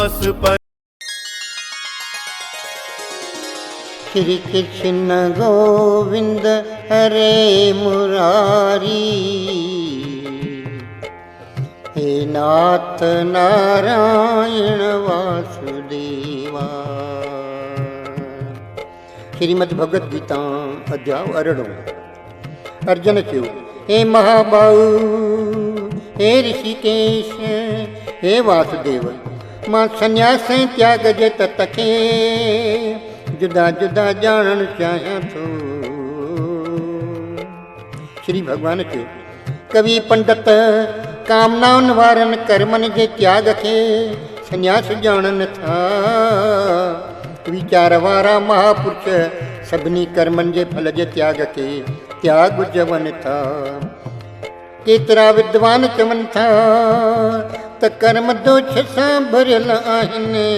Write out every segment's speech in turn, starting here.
मास पर। श्री कृष्ण गोविंद हरे मुरारी, हे नाथ नारायण वासुदेवा। श्रीमद् भगवद गीता अध्याय 18। अर्जुन क्यों, हे महाबाहु, हे ऋषिकेश, हे वासुदेव, मां संन्यास त्याग जे तखे जुदा जुदा जानन चाहियां थो। श्री भगवान क्यों, कवि पंडित कामनाउन वारन कर्मन जे त्याग के संन्यास जानन था। विचार वारा महापुरुष सभिनी कर्मन जे फल जे त्याग के त्याग जवन था। केतरा विद्वान चवन था त कर्म दोष सां भरियल आहिनि,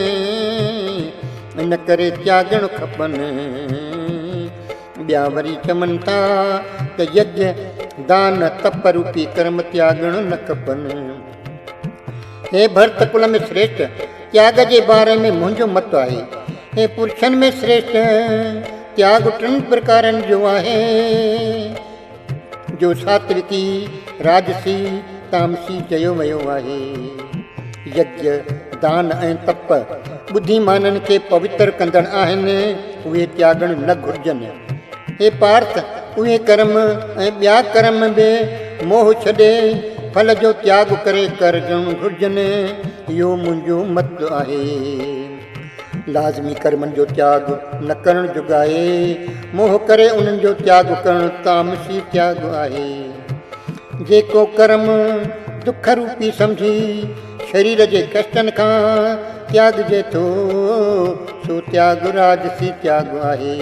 इन करे त्यागण खपन। ॿिया वरी चवनि था त यज्ञ दान तप रूपी कर्म त्यागण न खपन। हे भरत कुल में श्रेष्ठ, त्याग जे बारे में मुंहिंजो मत आहे। हे पुरुषनि में श्रेष्ठ, त्याग 3 प्रकारनि जो आहे, जो सात्विकी, राजसी, तामसी चयो वियो आहे। यज्ञ दान ऐं तप बुद्धिमाननि खे पवित्र कंदड़ आहिनि, उहे त्यागण न घुर्जनि। हे पार्थ, उहे कर्म ऐं ॿिया कर्म बि मोह छॾे फल जो त्याग करे करणु घुर्जनि। इहो मुंहिंजो मत आहे। लाज़मी कर्मनि जो त्याग न करण जो आहे, मोह करे उन्हनि जो त्याग करणु तामसी त्याग आहे। जेको कर्म दुख रूपी सम्झी शरीर जे कष्टनि खां त्यागजे थो, सो त्याग राजसी त्याग आहे।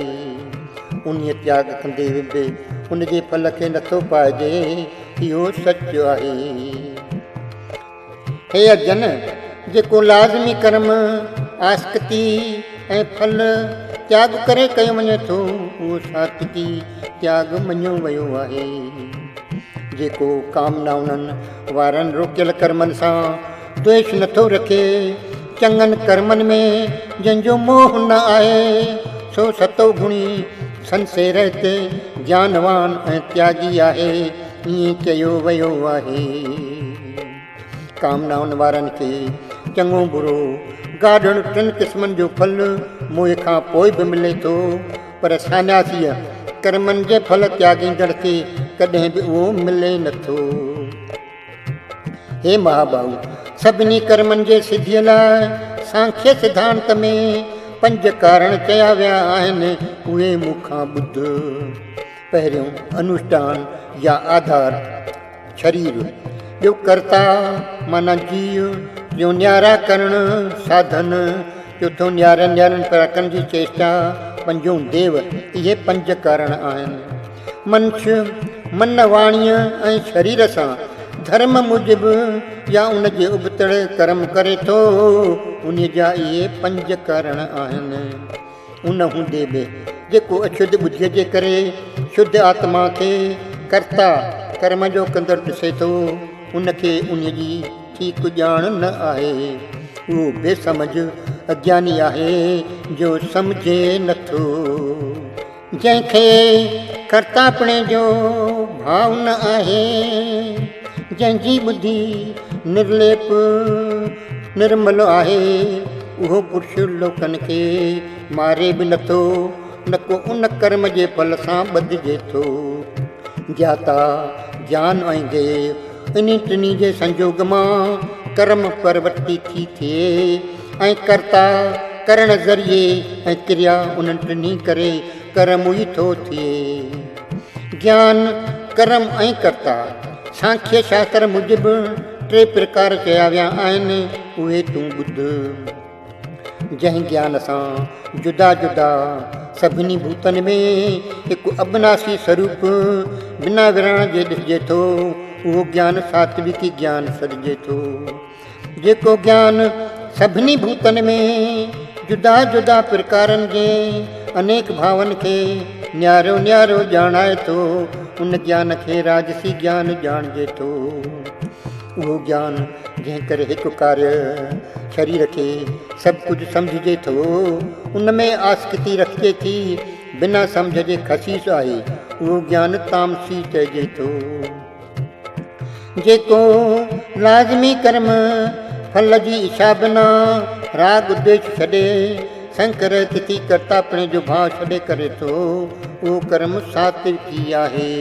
उन त्याग कंदे बि उन जे फल खे नथो पाइजे, इहो सच आहे। हे अर्जुन, जेको लाज़मी कर्म आसक्ति ऐं फल त्याग करे कयो वञे थो, उहो सात्विकी त्याग मञियो वियो आहे। जेको कामनाउनि वारनि रोकियल कर्मनि सां द्वेष नथो रखे, चङनि कर्मनि में जंहिंजो मोह न आहे, सो सतो गुणी संसेर ते ज्ञानवान ऐं त्यागी आहे, ईअं चयो वियो आहे। कामनाउनि वारनि खे चङो बुरो गाढ़ण 3 क़िस्मनि जो फल मोह खां पोइ बि मिले थो, पर सन्यासीअ कर्मनि जे फल त्यागींदड़ खे कॾहिं बि उहो मिले नथो। हे महाबाहु, सभिनी कर्मनि जे सिद्धीअ लाइ सांख्य सिद्धांत में 5 कारण चया विया आहिनि, उहे मूंखां ॿुध। पहिरियों अनुष्ठान या आधार शरीर, ॿियो कर्ता माना जीव, ॿियो न्यारा करण साधन, चौथों न्यारनि न्यारनि प्रकारनि जी चेष्टा, पंजों देव। इहे 5 कारण आहिनि। मनुष्य मन वाणीअ ऐं शरीर सां धर्म मूजिबि या उन जे उबतड़ कर्म करे थो, उन जा इहे 5 कारण आहिनि। उन हूंदे बि जेको अशुद्ध बुद्धीअ जे करे शुद्ध आत्मा खे कर्ता कर्म जो कंदड़ ॾिसे थो, उनखे उन जी ठीक ॼाण न आहे। उहो बेसमझ अज्ञानी आहे, जो सम्झे नथो। जंहिंखे कर्तापणे जो भाव न आहे, जंहिंजी बुद्धि निर्लेप निर्मल आहे, उहो पुरुष लोकनि खे मारे बि नथो, न को उन कर्म जे फल सां ॿधिजे थो। ज्ञाता ज्ञान ऐं देव इन टिनी जे संजोग मां कर्म परवर्ती थी थिए, ऐं कर्ता करण ज़रिए ऐं क्रिया उन्हनि टिनी करे कर्म ई थो थिए। ज्ञान कर्म ऐं कर्ता सांख्य शास्त्र मूजिबि 3 प्रकार चया विया आहिनि, उहे तूं ॿुध। जंहिं ज्ञान सां जुदा जुदा सभिनी भूतनि में हिकु अविनाशी स्वरूप बिना विरण जे ॾिसिजे थो, उहो ज्ञान सात्विकी ज्ञान सॾिजे थो। जेको ज्ञान सभिनी भूतनि में जुदा जुदा प्रकारनि जे अनेक भावनि खे न्यारो न्यारो ॼाणाए थो, उन ज्ञान खे राजसी ज्ञान ॼाणिजे थो। उहो ज्ञान जंहिं करे हिकु कार्य शरीर खे सभु कुझु सम्झिजे थो, उन में आसक्ति रखिजे थी, बिना सम्झ जे ख़सीस आहे, उहो ज्ञान तामसी चइजे थो। जेको लाज़मी कर्म फल जी इच्छा बिना राग उद्देश छॾे शंकर तिथि कर्तापणे जो भाव छॾे करे थो, उहो कर्म सात्विकी आहे।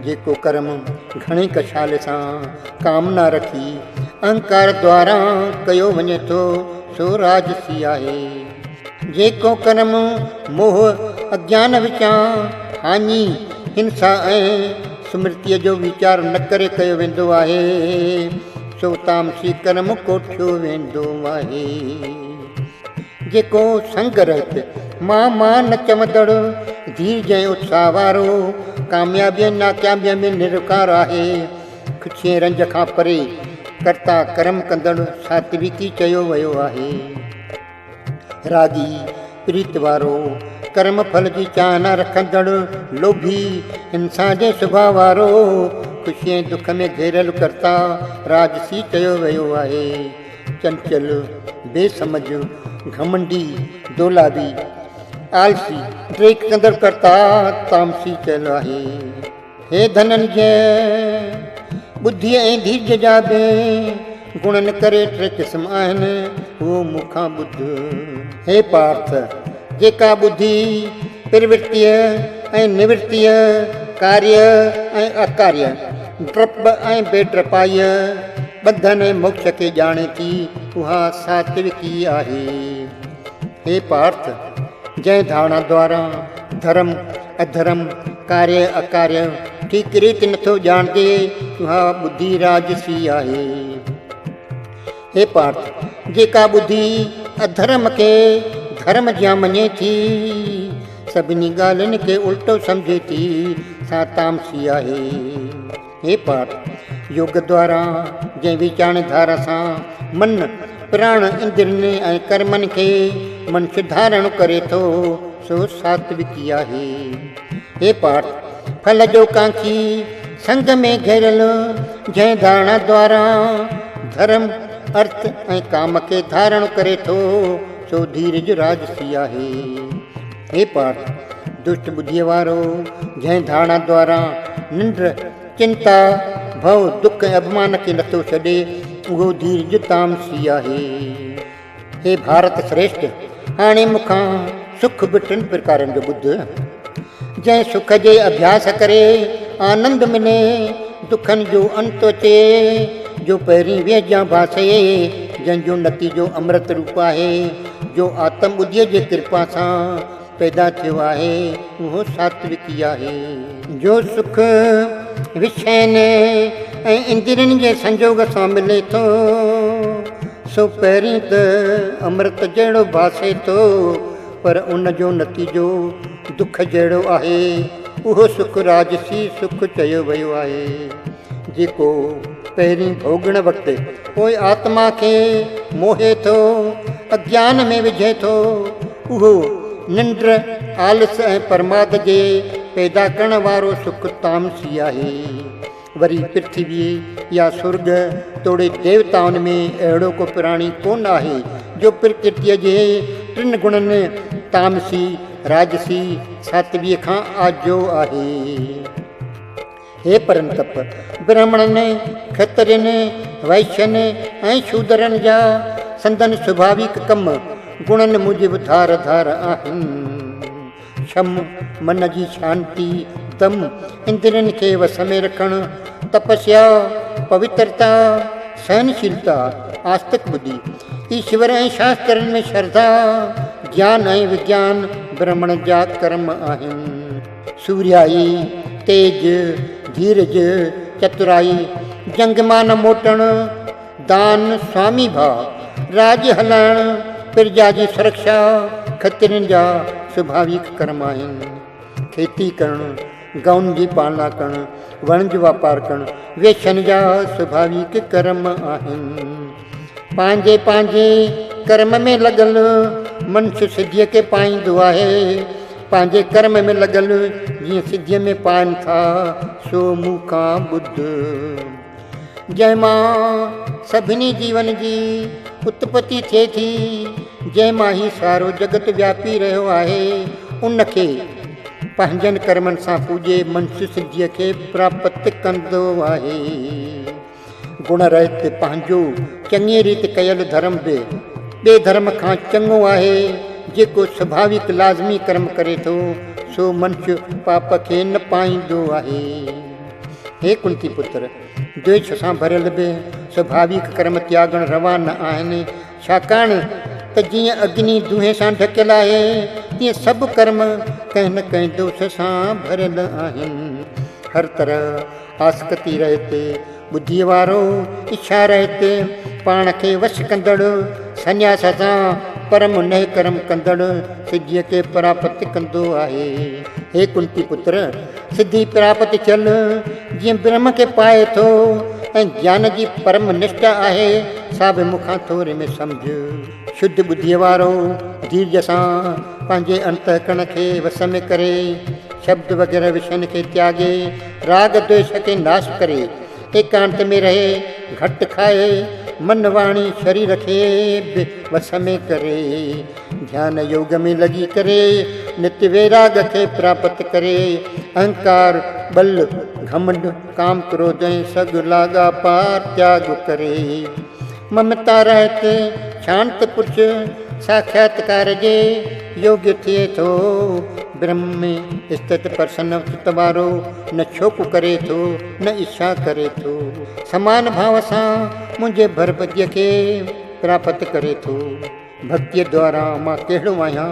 जेको कर्म घणे कशाले सां कामना रखी अहंकार द्वारा कयो वञे थो, सो राजसी आहे। जेको कर्म मोह अज्ञान विचां हानि हिंसा ऐं स्मृतिअ जो वीचार न करे कयो वेंदो आहे, सो तामसी कर्म कोठियो वेंदो आहे। जेको संग रहित मां न चवंदड़ धीरज ऐं उत्साह वारो कामयाबीअ नाकामयाबीअ में निरकार आहे, ख़ुशीअ रंज खां परे कर्ता कर्म कंदड़ सात्विकी चयो वियो आहे। रागी प्रीत वारो कर्म फल जी चाह न रखंदड़ लोभी हिंसा जे सुभाउ वारो ख़ुशी ऐं दुख में घेरियल कर्ता राजसी चयो वियो आहे। चंचल बेसमझ घमंडी दोलाबी आलसी ड्रेक कंदड़ कर्ता तामसी चयल आहे। हे धनंजय बुद्धि ऐं धीरज जा बि गुणन करे टे क़िस्म आहिनि, उहो मूंखां ॿुध। हे पार्थ, जेका बुद्धि प्रवृत्तिअ ऐं निवृत्तिअ, कार्य ऐं अकार्य, डप ऐं बेडपाईअ, बंधन ऐं मोक्ष खे ॼाणे थी, उहा सात्विकी आहे। हे पार्थ, जंहिं धारणा द्वारा धर्म अधर्म कार्य अकार्य ठीक रीति नथो ॼाणजे, उहा बुद्धि राजसी आहे। हे पार्थ, जेका बुद्धि अधर्म खे धर्म जा मञे थी, सभिनी ॻाल्हियुनि खे उल्टो सम्झे थी, सा तामसी आहे। हे पार्थ, योग द्वारा जंहिं विचार धारा सां मन प्राण इंद्रियनि ऐं कर्मनि खे मनुष्य धारण करे थो, सो सात्विकी आहे। हे पार्थ, फल जो कांखी संग में घेरियल जंहिं धारणा द्वारा धर्म अर्थ ऐं काम खे धारण करे थो, सो धीरज राजसी आहे। हे पार्थ, दुष्ट बुद्धीअ वारो जंहिं धारणा द्वारा निंड चिंता भव दुख ऐं अभिमान खे नथो छॾे, उहो धीरज तामसी आहे। हे भारत श्रेष्ठ, हाणे मूंखां सुख बि टिनि प्रकारनि जो ॿुध। जंहिं सुख जे अभ्यास करे आनंद मिले, दुखनि जो अंत अचे, जो पहिरीं वेझां भासे, जंहिंजो नतीजो अमृत रूप आहे, जो आत्म ॿुद्धीअ जे कृपा सां पैदा थियो आहे, उहो सात्विकी आहे। जो सुख विषयनि ऐं इंद्रियनि जे संजोग सां मिले थो, सो पहिरीं त अमृत जहिड़ो भासे थो, पर उन जो नतीजो दुख जहिड़ो आहे, उहो सुख राजसी सुख चयो वियो आहे। जेको पहिरीं भोगण वक़्तु पोइ आत्मा खे मोहे थो, अज्ञान में विझे थो, उहो निंड आलस ऐं परमाद जे पैदा करण वारो सुख तामसी आहे। वरी पृथ्वी या स्वर्ग तोड़े देवताउनि में अहिड़ो को प्राणी कोन आहे, जो प्रकृतिअ जे टिनि गुणनि तामसी राजसी सात्विक खां आजो आहे। हे परंतप, ब्राह्मणनि क्षत्रियनि वैश्यनि ऐं शूद्रनि जा संदन स्वाभाविक कम गुणनि मूजिबि धार धार आहिनि। शम मन जी शांति, दम इंद्रियनि खे वस में रखणु, तपस्या पवित्रता सहनशीलता आस्तिक बुद्धि, ईश्वर ऐं शास्त्रनि में श्रद्धा, ज्ञान ऐं विज्ञान ब्राह्मण जा कर्म आहिनि। सूर्याई तेज धीरज चतुराई, जंगमा न मोटणु, दान स्वामी भाव, राज हलाइणु, प्रजा जी सुरक्षा खतरनि जा स्वाभाविक कर्म आहिनि। खेती करणु, गौनि जी पालना करणु, वण जो वापारु करणु वेश्यनि जा स्वाभाविक कर्म आहिनि। पंहिंजे पंहिंजे कर्म में लॻल मनुष्य सिद्धीअ खे पाईंदो आहे, पंहिंजे कर्म में लॻल जीअं सिद्धीअ में पाइनि था, सो मूंखां ॿुध। जंहिं मां सभिनी जीवन जी उत्पत्ति थिए थी, जंहिं मां ही सारो जगत व्यापी रहियो आहे, उनखे पंहिंजनि कर्मनि सां पूॼे मनुष्य सिद्धीअ खे प्राप्त कंदो आहे। गुण रहित पंहिंजो चङी रीति कयल धर्म बि ॿिए धर्म खां चङो आहे। जेको स्वाभाविक लाज़मी कर्म करे थो, सो मनुष्य पाप खे न पाईंदो आहे। हे कुंती पुत्र, द्वेष सां भरियल बि स्वाभाविक कर्म त्यागण रवा न आहिनि, छाकाणि त जीअं अग्नि धुएं सां ढकियल आहे, तीअं सभु कर्म कंहिं न कंहिं दोष सां भरियल आहिनि। हर तरह आसक्ति रहते, बुद्धीअ वारो इच्छा रहते, पाण खे वश कंदड़, संन्यास सां परम नए कर्म कंदड़ सिद्धीअ खे प्राप्त कंदो आहे। हे कुंती पुत्र, सिद्धि प्राप्त थियल जीअं ब्रह्म खे पाए थो ऐं ज्ञान जी परम निष्ठा आहे, सा बि मूंखां थोरे में सम्झ। शुद्ध बुद्धीअ वारो धीर्य सां पंहिंजे अंतःकरण खे वस में करे, शब्द वग़ैरह विषयनि खे त्यागे, राग द्वेष खे नाश करे, एकांत में रहे, घटि खाए, मन वाणी शरीर खे बि वस में करे, ध्यान योग में लॻी करे नित्य वैराग खे प्राप्त करे, अहंकार बल घमंड काम क्रोध ऐं सग लागा पार त्याग करे, ममता रहत शांत पुरुष साक्षात्कार जे योग्य थिए थो। ब्रह्म में स्थित प्रसन्न चित वारो न छोक करे थो, न इच्छा करे थो, समान भाव सां मुंहिंजे भरपतीअ खे प्राप्त करे थो। भक्तीअ द्वारा मां कहिड़ो आहियां,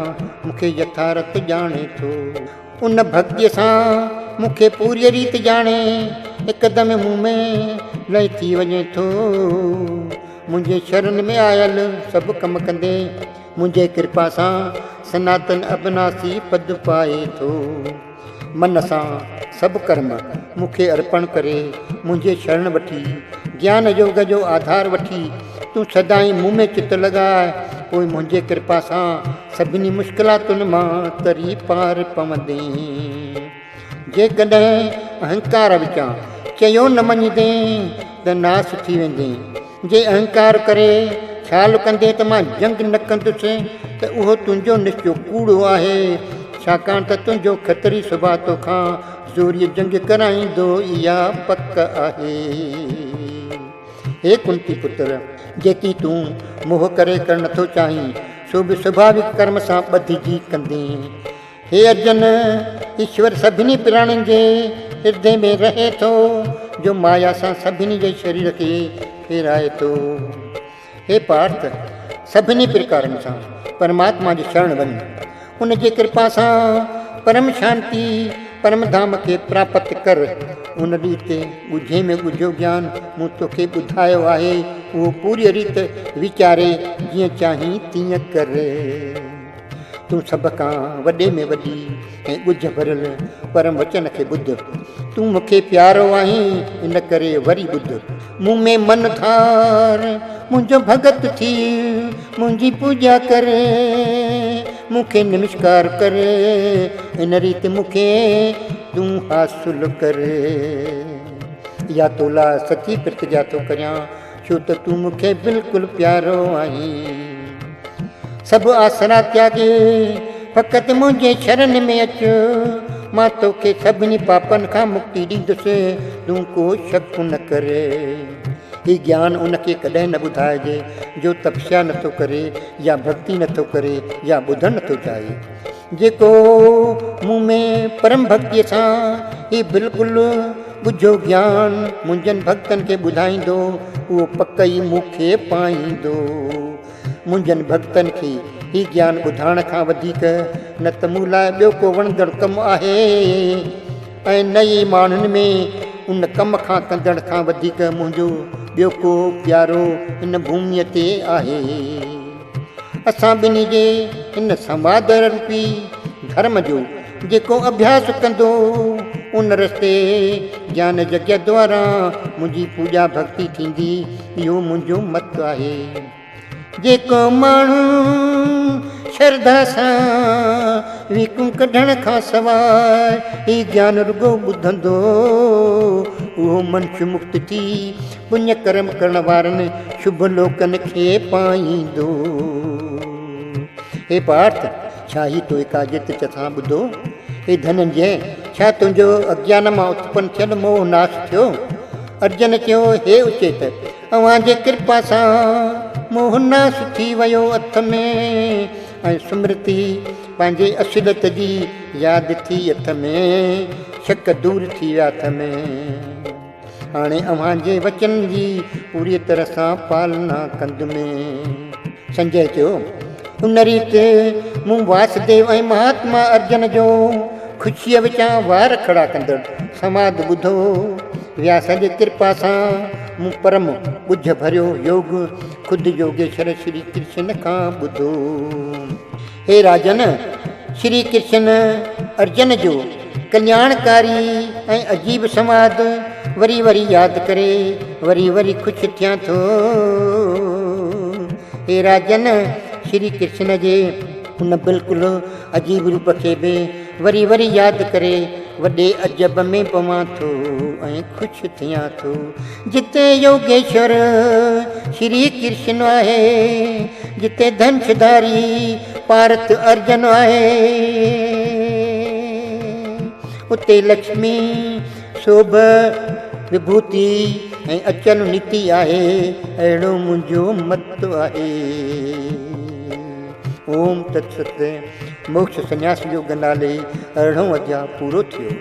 मूंखे यथार्थ ॼाणे थो। उन भक्तीअ सां मूंखे पूरी रीति ॼाणे, हिकदमि मूं में लय थी वञे थो। मुंहिंजे शरण में आयल सभु कम कंदे, मुंहिंजे कृपा सां सनातन अविनाशी पद पाए थो। मन सां सभु कर्म मूंखे अर्पण करे, मुंहिंजे शरण वठी, ज्ञान योग जो आधार वठी, तूं सदाईं मूं में चित लॻाए, पोइ मुंहिंजे कृपा सां सभिनी मुश्किलातुनि मां तरी पार पवंदे। जेकॾहिं अहंकार विचां चयो न मञीदे त नास थी वेंदे। जे अहंकार करे ख़्यालु कंदे त मां जंग न कंदुसि, त उहो तुंहिंजो निश्चो कूड़ो आहे, छाकाणि त तुंहिंजो खतरी सुभाउ तोखां ज़ोरीअ जंग कराईंदो, इहा पक आहे। हे कुंती पुत्र, जेकी तूं मोह करे करणु नथो चाहीं, सो बि स्वाभाविक कर्म सां ॿधिजी कंदे। हे अर्जुन, ईश्वर सभिनी प्राणियुनि जे हृदय में रहे थो, जो माया सां सभिनी जे शरीर खे फेराए थो। हे पार्थ, सभिनी प्रकारनि सां परमात्मा जी शरण वञ, उन जी कृपा सां परम शांति परम धाम खे प्राप्त कर। उन रीति ॻुझे में ॻुझो ज्ञान मूं तोखे ॿुधायो आहे, उहो पूरी रीति वीचारे जीअं चाहीं तीअं कर। तूं सभ खां वॾे में वॾी ऐं ॻुझ भरियल परम वचन खे ॿुध। तूं मूंखे प्यारो आहीं, इन करे वरी ॿुध। मूं में मन धार, मुंहिंजो भगत थी, मुंहिंजी पूॼा कर, मूंखे नमस्कार कर, इन रीति मूंखे तूं हासिल कर। या तोला सची प्रतिज्ञा थो करियां, छो त तूं मूंखे बिल्कुलु प्यारो आहीं। सभु आसरा त्यागे फ़क़ति मुंहिंजे शरण में अचु, मां तोखे सभिनी पापनि खां मुक्ति ॾींदुसि, तूं को शक न करे। ही ज्ञान उनखे कॾहिं न ॿुधाइजे जो तपस्या नथो करे, या भक्ति नथो करे, या ॿुधणु नथो चाहे। जेको मूं में परम भक्तीअ सां ही बिल्कुलु ॿुझो ज्ञान मुंहिंजनि भक्तनि खे ॿुधाईंदो, उहो पक ई मूंखे पाईंदो। मुंहिंजनि भक्तनि खे ही ज्ञान ॿुधाइण खां वधीक न त मूं लाइ ॿियो को वणंदड़ कमु आहे, ऐं न ई माण्हुनि में उन कम खां कंदड़ खां वधीक मुंहिंजो ॿियो को प्यारो इन भूमीअ ते आहे। असां ॿिन्ही जे इन संवाद रूपी धर्म जो जेको अभ्यास कंदो, उन रस्ते ज्ञान यज्ञ द्वारा मुंहिंजी पूॼा भक्ति थींदी, इहो मुंहिंजो मत आहे। जेको माण्हू श्रद्धा सां विकूं कढण खां सवाइ ही ज्ञान रुगो ॿुधंदो उहो मनुष्य मुक्त थी पुण्य कर्म करण वारनि शुभ लोकनि खे पाईंदो। हे पार्थ, छा ही तो एकाजित चथां ॿुधो? हे धनंजय, छा तुंहिंजो अज्ञान मां उत्पन्न थियल मोह नाश थियो? अर्जुन चयो, हे उचेत, अव्हां जे कृपा सां मोह नाश थी वियो अथ में, ऐं स्मृति पंहिंजे असुलियत जी यादि थी अथ में, शक दूर थी विया अथ में। हाणे अव्हां जे वचन जी पूरी तरह सां पालना कंदुमि। संजय चयो, उन रीति मूं वासुदेव ऐं महात्मा अर्जुन जो ख़ुशीअ विचां वार खड़ा कंदड़ समाद ॿुधो। व्यास जी कृपा सां मूं परम ॿुझ भरियो योग ख़ुदि योगेश्वर श्री कृष्ण खां ॿुधो। हे राजन, श्री कृष्ण अर्जुन जो कल्याणकारी ऐं अजीब संवाद वरी वरी यादि करे वरी वरी ख़ुशि थियां थो। हे राजन, श्री कृष्ण जे उन बिल्कुलु अजीब रूप खे बि वरी वरी यादि करे वॾे अजब में पवां थो ऐं ख़ुशि थियां थो। जिते योगेश्वर श्री कृष्ण आहे, जिते धनुषधारी पार्थ अर्जुन आहे, उते लक्ष्मी शोभ विभूति ऐं अचन नीति आहे। अहिड़ो मुंहिंजो मत आहे। ओम तत्सत। मोक्ष संन्यास योग नाले 18 अध्याय पूरो थियो।